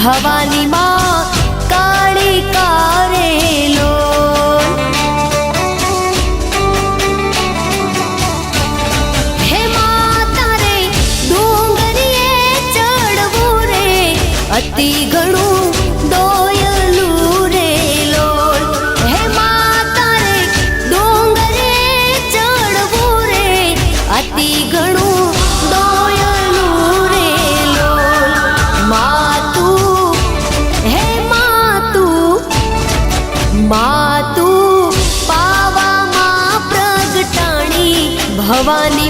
ભવાની માં કાળી કારેલો હે માતા રે ડુંગરીએ ચડવું રે અતિ ઘણું દોયલું રે લોલ હે માતા રે ડુંગરે ચડવું રે અતિ ઘણું દોયલું રે લોલ માતું હે માતું પાવામાં પ્રગટાણી ભવાની